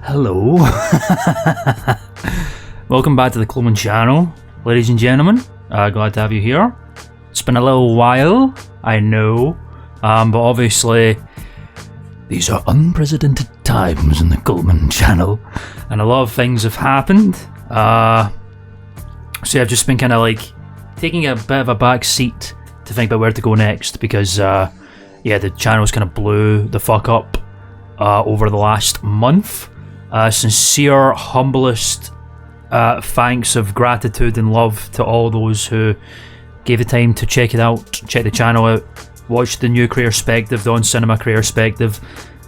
Hello. Welcome back to the Coleman channel, ladies and gentlemen. Glad to have you here. It's been a little while, I know, but obviously these are unprecedented times in the Coleman channel, and a lot of things have happened. So I've just been kind of like taking a bit of a back seat to think about where to go next, because the channel's kind of blew the fuck up over the last month. Sincere, humblest thanks of gratitude and love to all those who gave the time to check it out, check the channel out, watch the new Career Perspective, the On Cinema Career Perspective,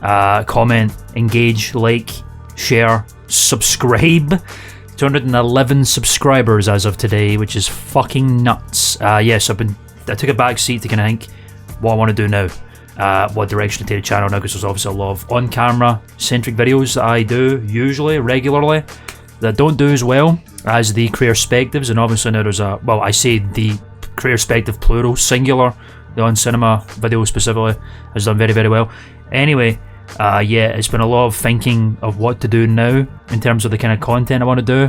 comment, engage, like, share, subscribe. 211 subscribers as of today, which is fucking nuts. Yes, I took a back seat to kind of think what I want to do now. What direction to take the channel now, because there's obviously a lot of on-camera centric videos that I do usually, regularly, that don't do as well as the Career Perspectives, and obviously now there's I say the Career Perspective plural, singular, the On Cinema video specifically has done very, very well. Anyway, it's been a lot of thinking of what to do now in terms of the kind of content I want to do,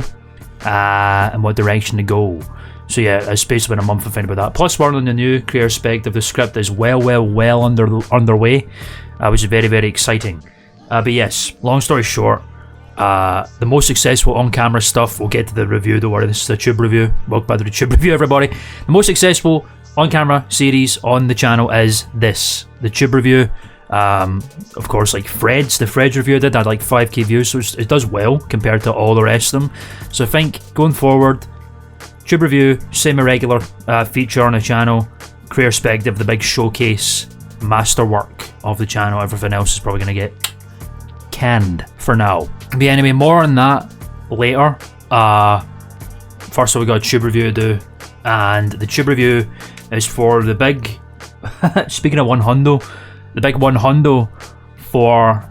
and what direction to go. So yeah, it's basically been a month of thinking about that. Plus, we're on the new Career Perspective. The script is well underway, which is very, very exciting. But yes, long story short, the most successful on-camera stuff, we'll get to the review, don't worry, this is the Tube review. Welcome back to the Tube review, everybody. The most successful on-camera series on the channel is this, the Tube review. Of course, like the Fred's review I did had like 5k views, so it does well compared to all the rest of them. So I think going forward, Tube review, semi-regular feature on the channel, Career Perspective, the big showcase, masterwork of the channel. Everything else is probably going to get canned for now. But anyway, more on that later. First of all, we got a Tube review to do, and the Tube review is for the big, speaking of one hundo, the big one hundo for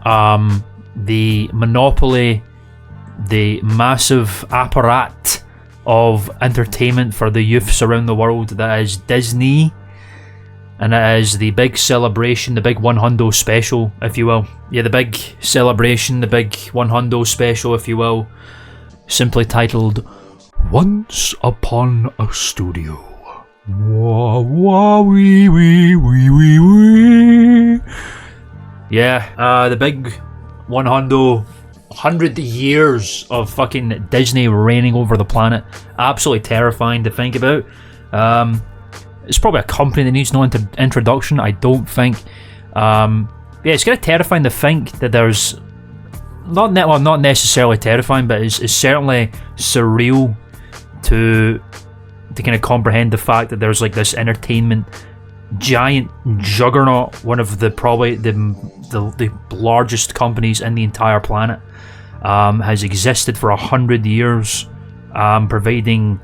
the monopoly, the massive apparat of entertainment for the youths around the world that is Disney, and it is the big celebration, the big one hundo special, if you will. Yeah, the big celebration, the big one hundo special, if you will, simply titled Once Upon a Studio. Wah, wah, wee, wee, wee, wee, wee. Yeah, the big one hundo, 100 years of fucking Disney reigning over the planet. Absolutely terrifying to think about. It's probably a company that needs no introduction, I don't think. It's kind of terrifying to think that there's not necessarily terrifying, but it's certainly surreal to kind of comprehend the fact that there's like this entertainment giant juggernaut, one of the probably the largest companies in the entire planet, has existed for 100 years, providing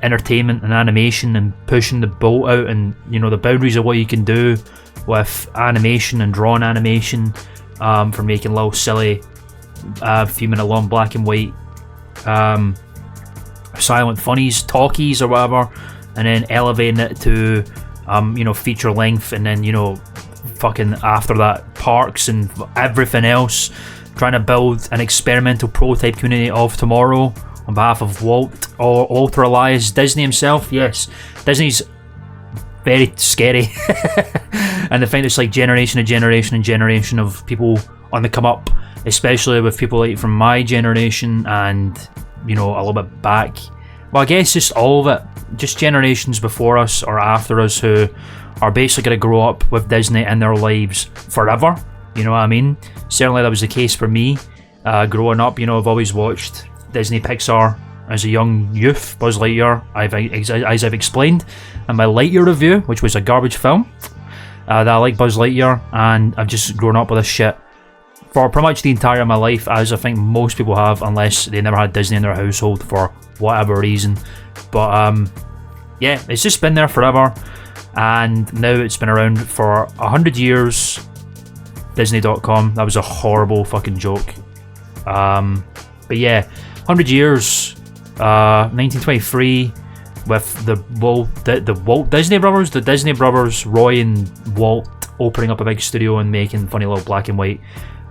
entertainment and animation and pushing the boat out, and the boundaries of what you can do with animation and drawn animation, for making little silly few minute long black and white silent funnies, talkies or whatever, and then elevating it to feature length, and then fucking after that parks and everything else, trying to build an experimental prototype community of tomorrow on behalf of Walter Elias Disney himself. Yes, Disney's very scary. And the thing that's like generation and generation and generation of people on the come up, especially with people like from my generation and a little bit back. Well, I guess just all of it, just generations before us or after us who are basically going to grow up with Disney in their lives forever. You know what I mean? Certainly that was the case for me. Growing up, I've always watched Disney Pixar as a young youth. Buzz Lightyear, as I've explained in my Lightyear review, which was a garbage film, that I like Buzz Lightyear, and I've just grown up with this shit for pretty much the entire of my life, as I think most people have, unless they never had Disney in their household for whatever reason. But it's just been there forever, and now it's been around for 100 years. Disney.com, that was a horrible fucking joke. But yeah, 100 years, 1923, with the Walt Disney Brothers, the Disney Brothers, Roy and Walt opening up a big studio and making funny little black and white.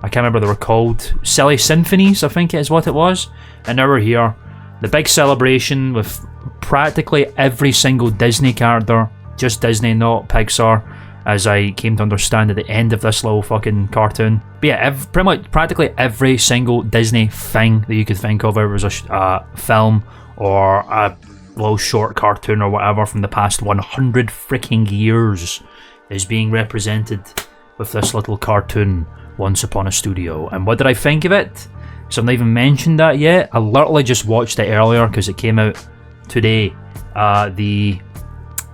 I can't remember what they were called. Silly Symphonies, I think it is what it was. And now we're here. The big celebration with practically every single Disney character, just Disney, not Pixar, as I came to understand at the end of this little fucking cartoon. But yeah, pretty much practically every single Disney thing that you could think of, whether it was a film or a little short cartoon or whatever from the past 100 freaking years, is being represented with this little cartoon, Once Upon a Studio. And what did I think of it? So I've not even mentioned that yet. I literally just watched it earlier because it came out today. The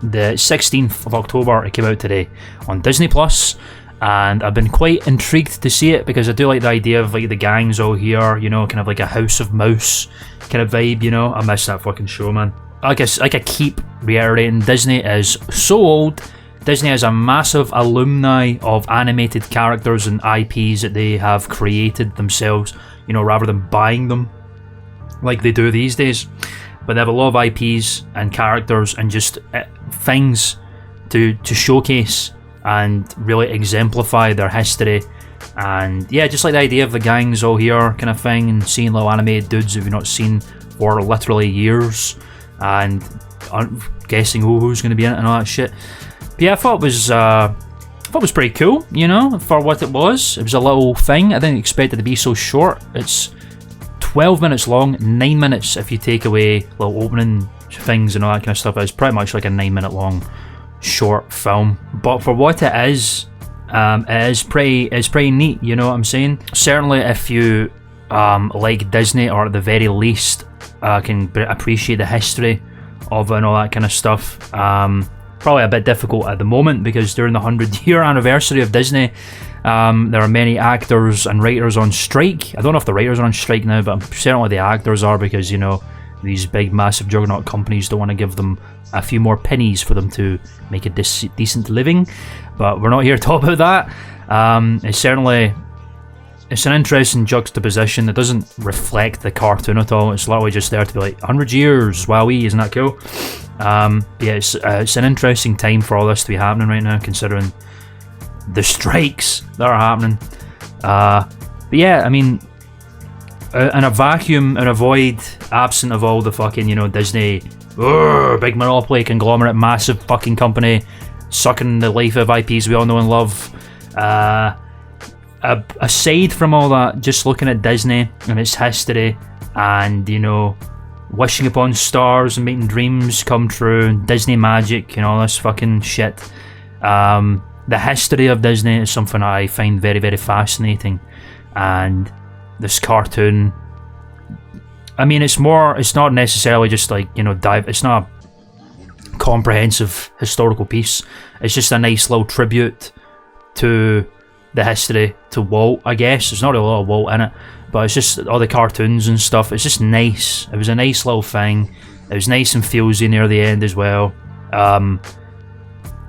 16th of October, it came out today on Disney Plus, and I've been quite intrigued to see it because I do like the idea of like the gangs all here, you know, kind of like a House of Mouse kind of vibe, you know. I miss that fucking show, man. Like I keep reiterating, Disney is so old. Disney is a massive alumni of animated characters and IPs that they have created themselves, you know, rather than buying them like they do these days. But they have a lot of IPs and characters and just things to showcase and really exemplify their history. And yeah, just like the idea of the gangs all here kind of thing, and seeing little animated dudes that we've not seen for literally years, and guessing who's going to be in it and all that shit. But yeah, I thought it was pretty cool, you know, for what it was. It was a little thing. I didn't expect it to be so short. It's 12 minutes long, 9 minutes if you take away little opening things and all that kind of stuff. It's pretty much like a 9 minute long short film. But for what it is pretty neat, you know what I'm saying? Certainly if you like Disney, or at the very least can appreciate the history of it and all that kind of stuff. Probably a bit difficult at the moment because during the 100-year anniversary of Disney, there are many actors and writers on strike. I don't know if the writers are on strike now, but certainly the actors are, because, you know, these big massive juggernaut companies don't want to give them a few more pennies for them to make a decent living. But we're not here to talk about that. It's an interesting juxtaposition that doesn't reflect the cartoon at all. It's literally just there to be like, 100 years, wowee, isn't that cool? Yeah, it's an interesting time for all this to be happening right now, considering the strikes that are happening. But yeah, I mean, in a vacuum, in a void, absent of all the fucking, you know, Disney, big monopoly, conglomerate, massive fucking company, sucking the life of IPs we all know and love. Aside from all that, just looking at Disney and its history, and, you know, wishing upon stars and making dreams come true, and Disney magic and all this fucking shit. The history of Disney is something I find very, very fascinating. And this cartoon, I mean, it's not necessarily just like, you know, it's not a comprehensive historical piece. It's just a nice little tribute to the history, to Walt, I guess. There's not a lot of Walt in it, but it's just all the cartoons and stuff. It's just nice. It was a nice little thing. It was nice and feelsy near the end as well.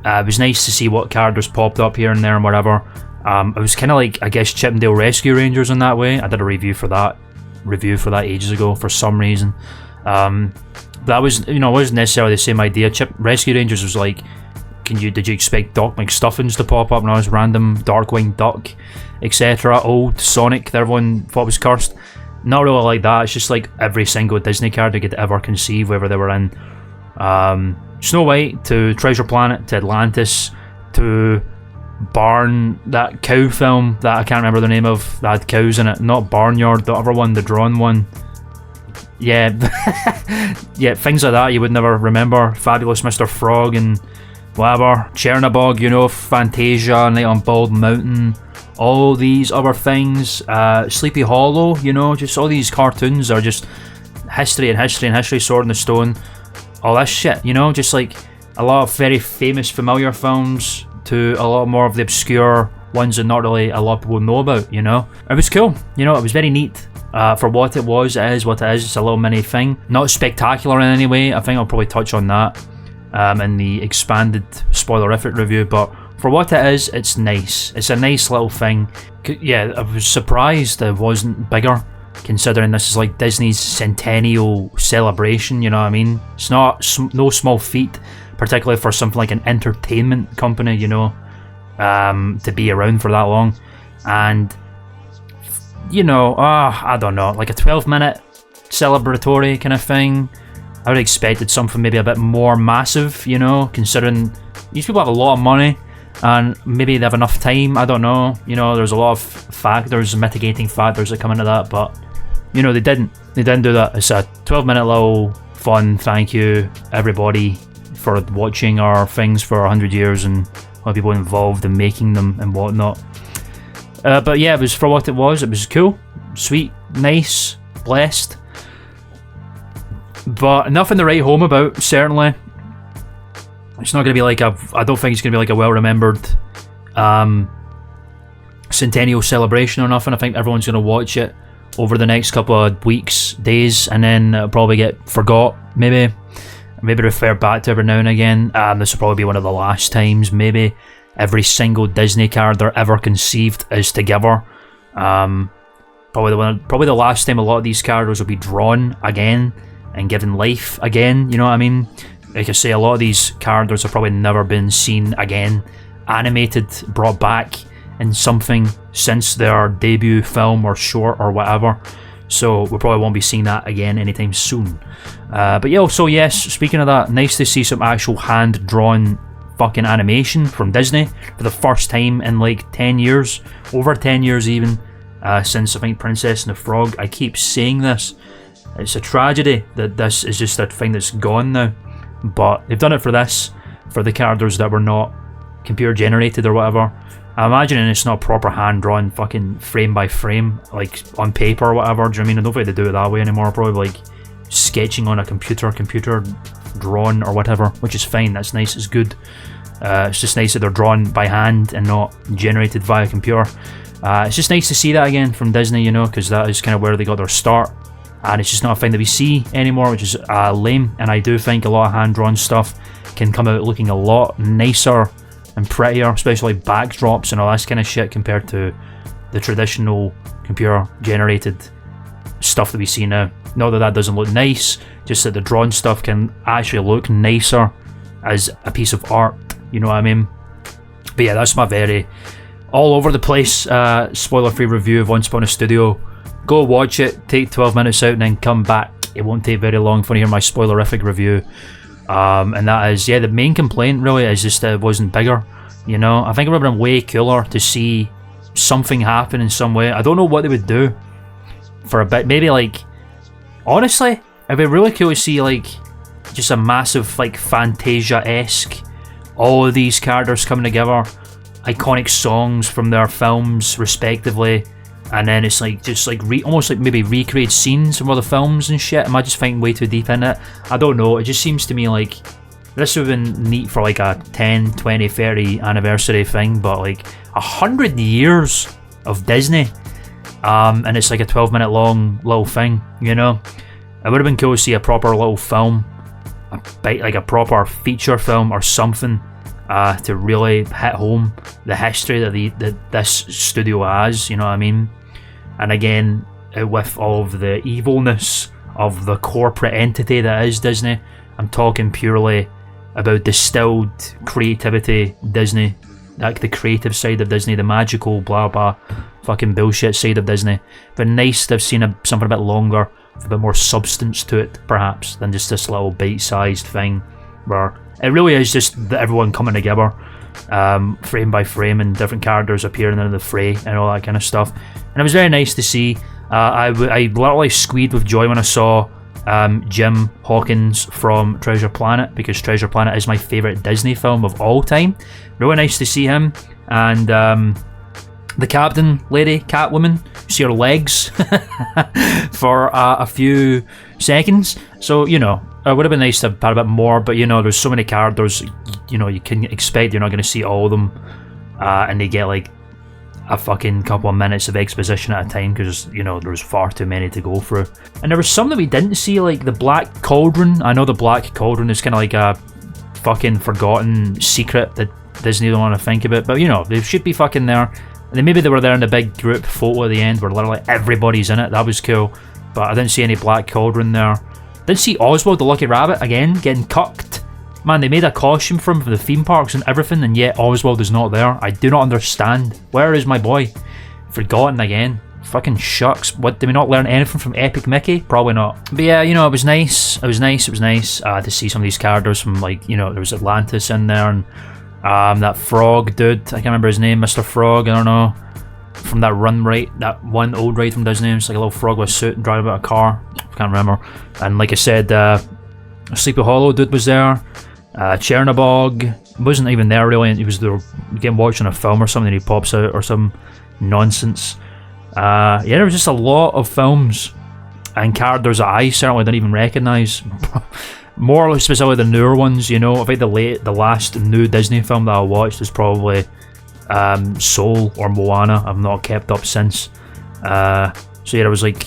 It was nice to see what characters popped up here and there and whatever. It was kind of like, I guess, Chippendale Rescue Rangers in that way. I did a review for that ages ago for some reason. That was, you know, it wasn't necessarily the same idea. Rescue Rangers was like, did you expect Doc McStuffins to pop up and all this random Darkwing Duck, etc. Old Sonic that everyone thought was cursed? Not really like that. It's just like every single Disney character you could ever conceive, whether they were in Snow White, to Treasure Planet, to Atlantis, to Barn, that cow film that I can't remember the name of, that had cows in it. Not Barnyard, the other one, the drawn one. Yeah, yeah, things like that you would never remember. Fabulous Mr. Frog and whatever. Chernabog, you know, Fantasia, Night on Bald Mountain, all these other things. Sleepy Hollow, you know, just all these cartoons are just history and history and history, Sword in the Stone, all this shit, you know, just like a lot of very famous, familiar films to a lot more of the obscure ones that not really a lot of people know about, you know. It was cool, you know, it was very neat. For what it was, it is what it is. It's a little mini thing. Not spectacular in any way. I think I'll probably touch on that in the expanded spoilerific review, but for what it is, it's nice. It's a nice little thing. Yeah, I was surprised it wasn't bigger. considering this is like Disney's centennial celebration, you know what I mean? It's not no small feat, particularly for something like an entertainment company, you know, to be around for that long. And, you know, I don't know, like a 12-minute celebratory kind of thing. I would have expected something maybe a bit more massive, you know, considering these people have a lot of money and maybe they have enough time. I don't know, you know, there's a lot of factors, mitigating factors that come into that, but, you know, they didn't do that. It's a 12-minute little fun thank you, everybody, for watching our things for 100 years and all the people involved in making them and whatnot. But yeah, it was for what it was. It was cool, sweet, nice, blessed. But nothing to write home about, certainly. It's not going to be like I don't think it's going to be like a well-remembered centennial celebration or nothing. I think everyone's going to watch it over the next couple of weeks, days, and then it'll probably get forgot, maybe refer back to every now and again. This will probably be one of the last times, maybe, every single Disney character ever conceived is together. Probably the last time a lot of these characters will be drawn again and given life again, you know what I mean? Like I say, a lot of these characters have probably never been seen again, animated, brought back in something since their debut film or short or whatever. So we probably won't be seeing that again anytime soon. But yeah, so yes, speaking of that, nice to see some actual hand-drawn fucking animation from Disney for the first time in like 10 years, over 10 years even, since I think Princess and the Frog. I keep saying this. It's a tragedy that this is just a thing that's gone now. But they've done it for this, for the characters that were not computer generated or whatever. I'm imagining it's not proper hand-drawn fucking frame by frame, like on paper or whatever, do you know what I mean? I don't think they do it that way anymore, probably like sketching on a computer drawn or whatever, which is fine, that's nice, it's good. It's just nice that they're drawn by hand and not generated via computer. It's just nice to see that again from Disney, you know, because that is kind of where they got their start. And it's just not a thing that we see anymore, which is lame. And I do think a lot of hand-drawn stuff can come out looking a lot nicer and prettier, especially backdrops and all that kind of shit, compared to the traditional computer-generated stuff that we see now. Not that that doesn't look nice, just that the drawn stuff can actually look nicer as a piece of art, you know what I mean? But yeah, that's my very all over the place spoiler-free review of Once Upon a Studio. Go watch it, take 12 minutes out and then come back. It won't take very long for you to hear my spoilerific review. And that is, yeah, the main complaint really is just that it wasn't bigger, you know? I think it would have been way cooler to see something happen in some way. I don't know what they would do for a bit. Maybe like, honestly, it'd be really cool to see like just a massive like Fantasia-esque, all of these characters coming together, iconic songs from their films respectively. And then it's like just like almost like maybe recreate scenes from other films and shit. Am I just thinking way too deep in it? I don't know. It just seems to me like this would have been neat for like a 10, 20, 30 anniversary thing, but like 100 years of Disney, and it's like a 12-minute long little thing, you know? It would have been cool to see a proper little film, like a proper feature film or something, to really hit home the history that this studio has, you know what I mean? And again, with all of the evilness of the corporate entity that is Disney. I'm talking purely about distilled creativity Disney, like the creative side of Disney, the magical blah blah fucking bullshit side of Disney. But nice to have seen something a bit longer, with a bit more substance to it perhaps, than just this little bite-sized thing where it really is just everyone coming together, frame by frame, and different characters appearing in the fray and all that kind of stuff. And it was very nice to see. I literally squealed with joy when I saw Jim Hawkins from Treasure Planet, because Treasure Planet is my favourite Disney film of all time. Really nice to see him. And the captain lady, Catwoman, see her legs for a few seconds. So, you know, it would have been nice to have had a bit more, but you know, there's so many characters, you know, you can expect you're not going to see all of them, and they get like a fucking couple of minutes of exposition at a time, because, you know, there's far too many to go through. And there was some that we didn't see, like the Black Cauldron. I know the Black Cauldron is kind of like a fucking forgotten secret that Disney don't want to think about, but you know, they should be fucking there. And then maybe they were there in the big group photo at the end where literally everybody's in it. That was cool. But I didn't see any Black Cauldron there. Didn't see Oswald the Lucky Rabbit again getting cucked. Man, they made a costume for him for the theme parks and everything, and yet Oswald is not there. I do not understand. Where is my boy? Forgotten again. Fucking shucks. What, did we not learn anything from Epic Mickey? Probably not. But yeah, you know, it was nice. It was nice to see some of these characters from, like, you know, there was Atlantis in there, and that frog dude, I can't remember his name, Mr. Frog, I don't know. From that that one old ride from Disney, it's like a little frog with a suit and driving about a car. I can't remember. And like I said, Sleepy Hollow dude was there. Chernabog wasn't even there really. He was there again watching a film or something, and he pops out or some nonsense. Yeah, there was just a lot of films and characters that I certainly didn't even recognise. More specifically the newer ones, you know. I think the last new Disney film that I watched was probably Soul or Moana. I've not kept up since. So yeah, there was like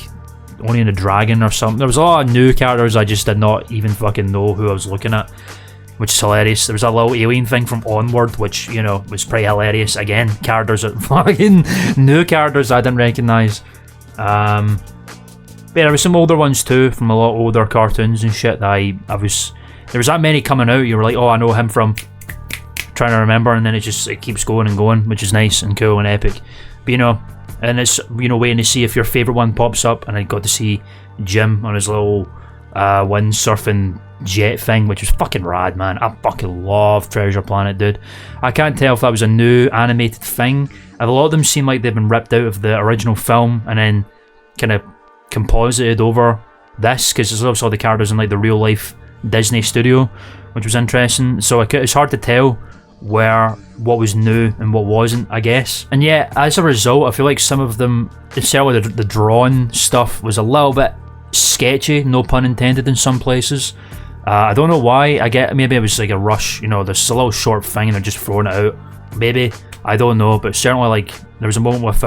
Only in the Dragon or something. There was a lot of new characters I just did not even fucking know who I was looking at, which is hilarious. There was a little alien thing from Onward, which, you know, was pretty hilarious. Again, characters that fucking new characters I didn't recognise. But yeah, there was some older ones too, from a lot older cartoons and shit that there was that many coming out, you were like, oh, I know him from, trying to remember, and then it keeps going and going, which is nice and cool and epic. But you know, and it's, you know, waiting to see if your favourite one pops up, and I got to see Jim on his little windsurfing jet thing, which was fucking rad, man. I fucking love Treasure Planet, dude. I can't tell if that was a new animated thing. A lot of them seem like they've been ripped out of the original film and then kind of composited over this, because there's also the characters in like the real life Disney studio, which was interesting. So it's hard to tell what was new and what wasn't, I guess. And yeah, as a result, I feel like some of them, certainly the drawn stuff, was a little bit sketchy, no pun intended, in some places. I don't know why. Maybe it was like a rush, you know, there's a little short thing and they're just throwing it out. Maybe, I don't know, but certainly like there was a moment with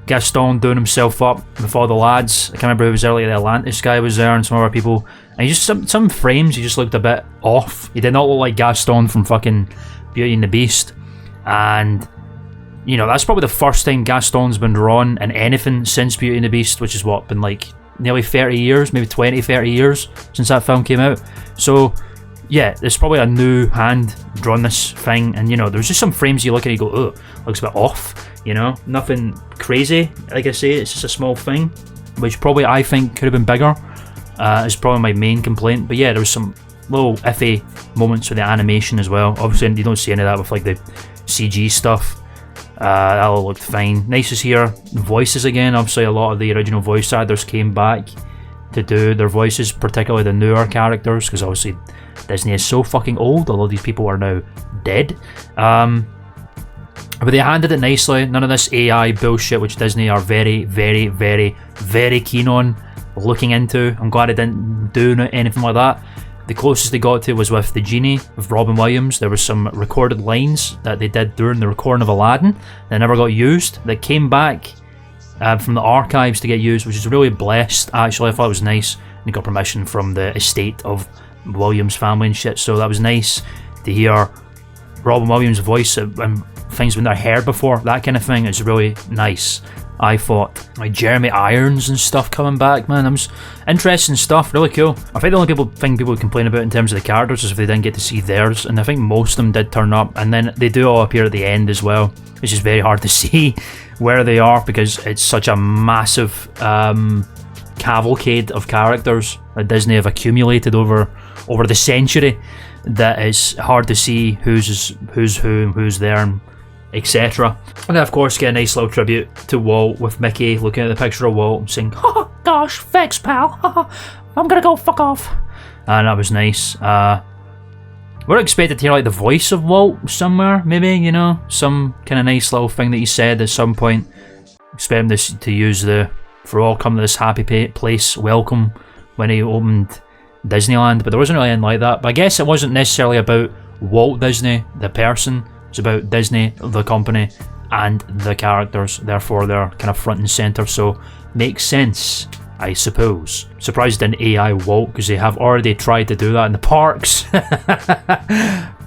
Gaston doing himself up with all the lads. I can't remember who was earlier. The Atlantis guy was there and some other people. And he just some frames he just looked a bit off. He did not look like Gaston from fucking Beauty and the Beast. And you know, that's probably the first time Gaston's been drawn in anything since Beauty and the Beast, which is what, been like nearly 30 years, maybe 20-30 years since that film came out. So yeah, there's probably a new hand drawn this thing, and you know, there's just some frames you look at and you go, oh, looks a bit off, you know, nothing crazy. Like I say, it's just a small thing, which probably I think could have been bigger, is probably my main complaint. But yeah, there was some little iffy moments with the animation as well. Obviously you don't see any of that with like the CG stuff. That all looked fine. Nice to hear voices again. Obviously a lot of the original voice actors came back to do their voices, particularly the newer characters, because obviously Disney is so fucking old, although these people are now dead. But they handled it nicely. None of this AI bullshit, which Disney are very, very, very, very keen on looking into. I'm glad they didn't do anything like that. The closest they got to was with the Genie of Robin Williams. There were some recorded lines that they did during the recording of Aladdin that never got used, that came back from the archives to get used, which is really blessed, actually. I thought it was nice. They got permission from the estate of Williams family and shit, so that was nice to hear Robin Williams' voice and things we've never heard before. That kind of thing is really nice, I thought. Like Jeremy Irons and stuff coming back, man. That was interesting stuff, really cool. I think the only thing people would complain about in terms of the characters is if they didn't get to see theirs, and I think most of them did turn up, and then they do all appear at the end as well, which is very hard to see where they are because it's such a massive cavalcade of characters that Disney have accumulated over the century that it's hard to see who's who and who's there, and etc. And then of course get a nice little tribute to Walt with Mickey looking at the picture of Walt and saying, "Oh gosh, thanks pal, I'm gonna go fuck off." And that was nice. We're expected to hear like the voice of Walt somewhere, maybe, you know, some kind of nice little thing that he said at some point. Expect him to use the "for all come to this happy place" welcome when he opened Disneyland, but there wasn't really anything like that. But I guess it wasn't necessarily about Walt Disney, the person. It's about Disney, the company, and the characters. Therefore, they're kind of front and center. So makes sense, I suppose. Surprised in AI Walt, because they have already tried to do that in the parks.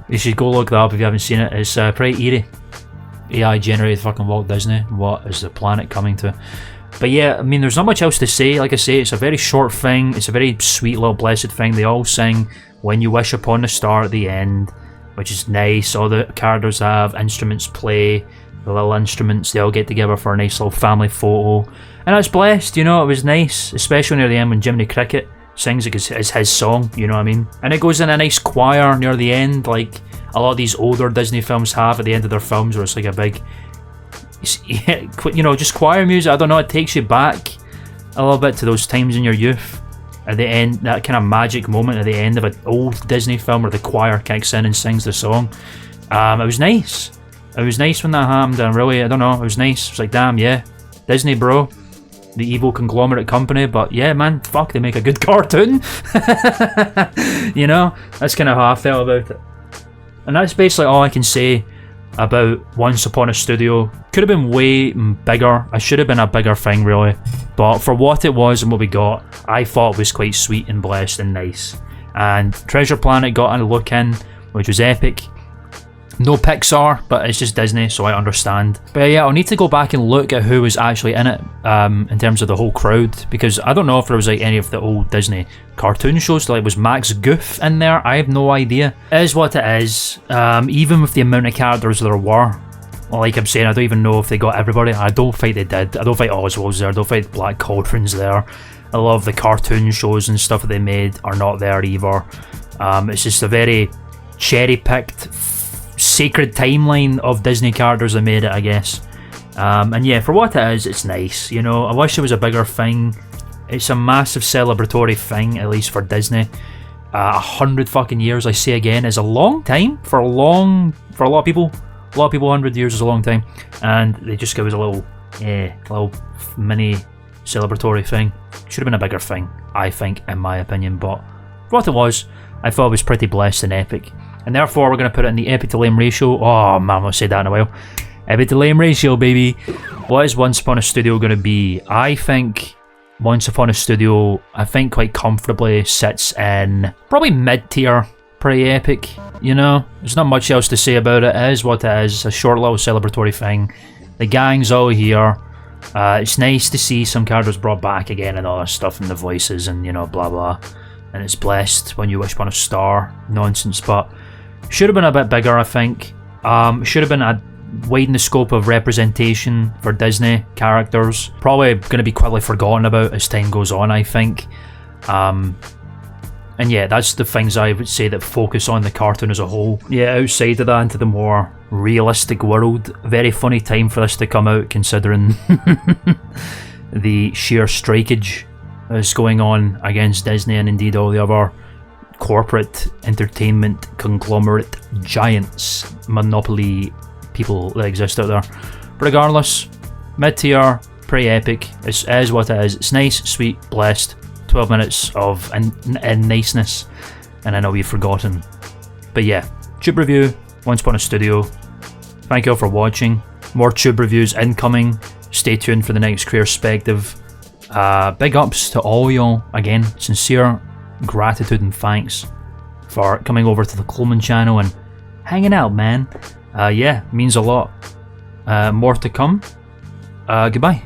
You should go look that up if you haven't seen it. It's pretty eerie. AI generated fucking Walt Disney. What is the planet coming to? But yeah, I mean, there's not much else to say. Like I say, it's a very short thing. It's a very sweet little blessed thing. They all sing "When You Wish Upon a Star" at the end, which is nice. All the characters have instruments play. The little instruments, they all get together for a nice little family photo. And I was blessed, you know, it was nice. Especially near the end when Jiminy Cricket sings it's his song, you know what I mean? And it goes in a nice choir near the end, like a lot of these older Disney films have at the end of their films, where it's like a big, you know, just choir music. I don't know, it takes you back a little bit to those times in your youth. At the end, that kind of magic moment at the end of an old Disney film where the choir kicks in and sings the song. It was nice. It was nice when that happened, and really, I don't know, it was nice. It was like, damn, yeah, Disney, bro. The evil conglomerate company, but yeah, man, fuck, they make a good cartoon. You know, that's kind of how I felt about it. And that's basically all I can say about Once Upon a Studio. Could have been way bigger. I should have been a bigger thing, really. But for what it was and what we got, I thought it was quite sweet and blessed and nice. And Treasure Planet got a look in, which was epic. No Pixar, but it's just Disney, so I understand. But yeah, I'll need to go back and look at who was actually in it, in terms of the whole crowd, because I don't know if there was like any of the old Disney cartoon shows. Like, was Max Goof in there? I have no idea. It is what it is. Even with the amount of characters there were, like I'm saying, I don't even know if they got everybody. I don't think they did. I don't think Oswald's there. I don't think Black Cauldron's there. A lot of the cartoon shows and stuff that they made are not there either. It's just a very cherry-picked sacred timeline of Disney characters that made it, I guess. And yeah, for what it is, it's nice. You know, I wish it was a bigger thing. It's a massive celebratory thing, at least for Disney. 100 fucking years, I say again, is a long time for a lot of people. A lot of people, 100 years is a long time, and they just give us a little mini celebratory thing. Should have been a bigger thing, I think, in my opinion. But for what it was, I thought it was pretty blessed and epic. And therefore, we're going to put it in the epic to lame ratio. Oh man, I'll say that in a while. Epic to lame ratio, baby. What is Once Upon a Studio going to be? I think Once Upon a Studio, quite comfortably sits in probably mid-tier. Pretty epic, you know? There's not much else to say about it. It is what it is. A short little celebratory thing. The gang's all here. It's nice to see some characters brought back again and all that stuff, and the voices and, you know, blah blah. And it's blessed when you wish upon a star nonsense, but should have been a bit bigger, I think. Should have been widen the scope of representation for Disney characters. Probably going to be quickly forgotten about as time goes on, I think. And yeah, that's the things I would say that focus on the cartoon as a whole. Yeah, outside of that, into the more realistic world. Very funny time for this to come out, considering the sheer strikeage that's going on against Disney and indeed all the other corporate entertainment conglomerate giants, monopoly people that exist out there. But regardless, mid-tier, pretty epic. It is what it is. It's nice, sweet, blessed. 12 minutes of niceness, and I know we've forgotten. But yeah, Tube review, Once Upon a Studio. Thank you all for watching. More Tube reviews incoming. Stay tuned for the next Career Perspective. Big ups to all y'all. Again, sincere gratitude and thanks for coming over to the Coleman channel and hanging out, man. Yeah, means a lot. More to come. Goodbye.